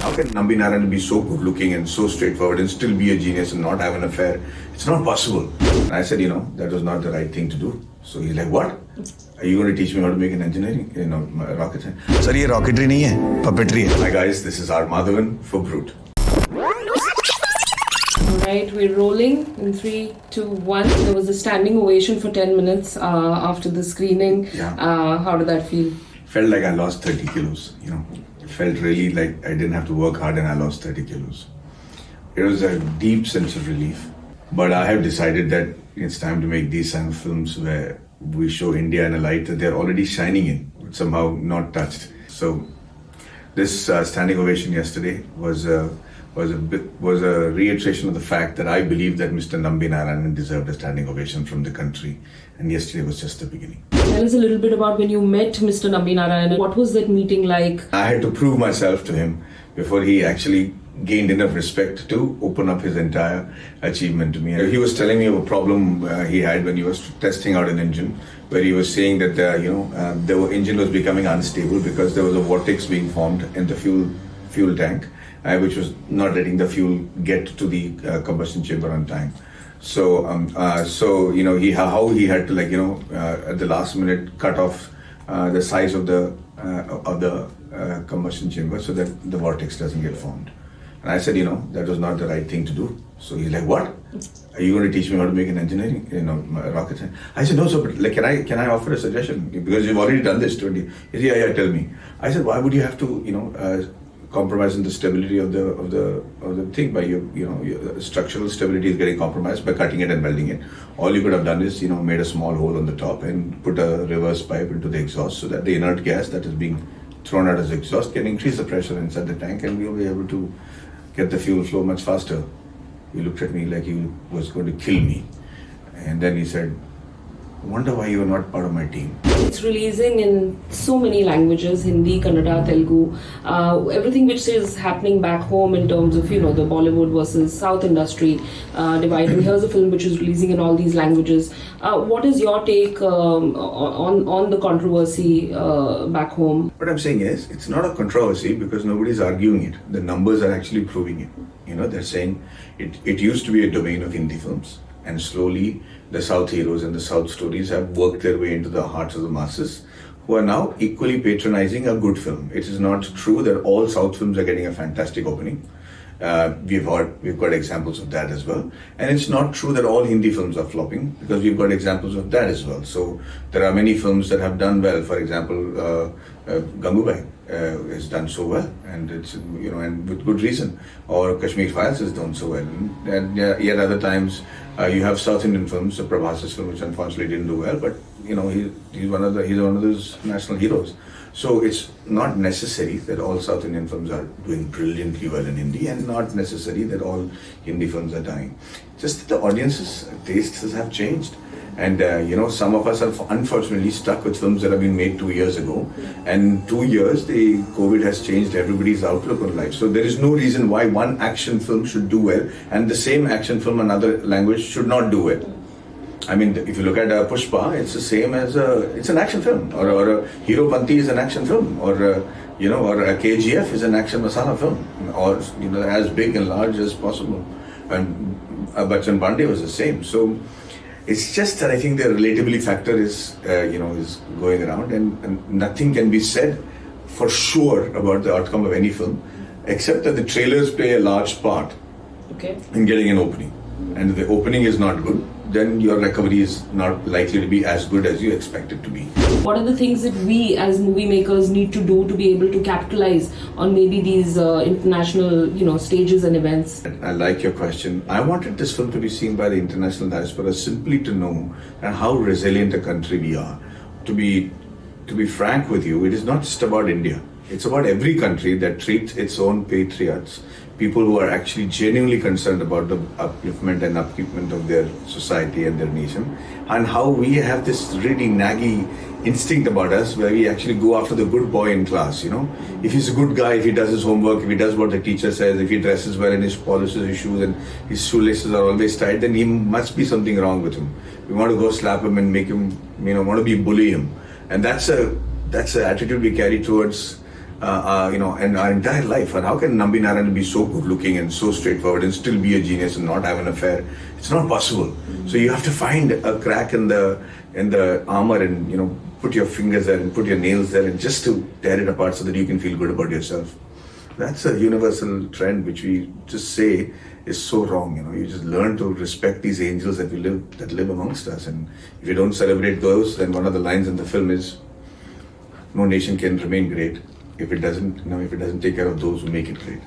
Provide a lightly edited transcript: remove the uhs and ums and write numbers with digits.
How can Nambi Narayan be so good looking and so straightforward and still be a genius and not have an affair? It's not possible. And I said, that was not the right thing to do. So he's like, what? Are you going to teach me how to make an engineering, rocket science? Sir, ये rocketry नहीं है, puppetry है. Hi guys, this is our Madhavan for Brut. Alright, we're rolling in 3, 2, 1. There was a standing ovation for 10 minutes after the screening. Yeah. How did that feel? Felt like I lost 30 kilos, It felt really like I didn't have to work hard and I lost 30 kilos. It was a deep sense of relief. But I have decided that it's time to make these kind of films where we show India in a light that they're already shining in, but somehow not touched. So this standing ovation yesterday was a reiteration of the fact that I believe that Mr. Nambi Narayan deserved a standing ovation from the country, and yesterday was just the beginning. Tell us a little bit about when you met Mr. Nambi Narayan. What was that meeting like? I had to prove myself to him before he actually gained enough respect to open up his entire achievement to me. He was telling me of a problem he had when he was testing out an engine, where he was saying that the engine was becoming unstable because there was a vortex being formed in the fuel tank, which was not letting the fuel get to the combustion chamber on time. So he had to at the last minute cut off the size of the combustion chamber so that the vortex doesn't get formed. And I said, that was not the right thing to do. So he's like, what? Are you going to teach me how to make an engineering, rocket science? I said, no, sir, but can I offer a suggestion? Because you've already done this 20. He said, yeah, tell me. I said, why would you have to, compromise in the stability of the thing by your structural stability is getting compromised by cutting it and welding it. All you could have done is, made a small hole on the top and put a reverse pipe into the exhaust so that the inert gas that is being thrown out as exhaust can increase the pressure inside the tank and we'll be able to get the fuel flow much faster. He looked at me like he was going to kill me. And then he said, wonder why you are not part of my team. It's releasing in so many languages, Hindi, Kannada, Telugu, everything which is happening back home in terms of, the Bollywood versus South industry dividing. Here's a film which is releasing in all these languages. What is your take on the controversy back home? What I'm saying is, it's not a controversy because nobody's arguing it. The numbers are actually proving it. They're saying it used to be a domain of Hindi films. And slowly, the South heroes and the South stories have worked their way into the hearts of the masses, who are now equally patronizing a good film. It is not true that all South films are getting a fantastic opening. We've got examples of that as well. And it's not true that all Hindi films are flopping, because we've got examples of that as well. So there are many films that have done well. For example, Gangubai has done so well, and it's and with good reason. Or Kashmir Files has done so well. And yet other times you have South Indian films, Prabhas's film, which unfortunately didn't do well. But he's one of those national heroes. So it's not necessary that all South Indian films are doing brilliantly well in Hindi, and not necessary that all Hindi films are dying. Just that the audience's tastes have changed. And some of us are unfortunately stuck with films that have been made 2 years ago. And 2 years, the COVID has changed everybody's outlook on life. So there is no reason why one action film should do well and the same action film in another language should not do well. I mean, if you look at Pushpa, it's the same as it's an action film, or Hero Panti is an action film, or a KGF is an action masala film, or as big and large as possible. And Bachchan Pandey was the same. So it's just that I think the relatability factor is going around, and nothing can be said for sure about the outcome of any film, except that the trailers play a large part in getting an opening. And if the opening is not good, then your recovery is not likely to be as good as you expect it to be. What are the things that we as movie makers need to do to be able to capitalize on maybe these international stages and events? I like your question. I wanted this film to be seen by the international diaspora simply to know how resilient a country we are. To be frank with you, it is not just about India. It's about every country that treats its own patriots, people who are actually genuinely concerned about the upliftment and upkeepment of their society and their nation, and how we have this really naggy instinct about us where we actually go after the good boy in class. If he's a good guy, if he does his homework, if he does what the teacher says, if he dresses well and he polishes his shoes and his shoelaces are always tied, then he must be something wrong with him. We want to go slap him and make him, want to bully him. And that's a attitude we carry towards in our entire life. And how can Nambi Narayan be so good looking and so straightforward and still be a genius and not have an affair? It's not possible. So you have to find a crack in the armor and put your fingers there and put your nails there and just to tear it apart so that you can feel good about yourself. That's a universal trend which we just say is so wrong. You just learn to respect these angels that live amongst us, and if you don't celebrate those, then one of the lines in the film is, "No nation can remain great if it doesn't take care of those who make it great."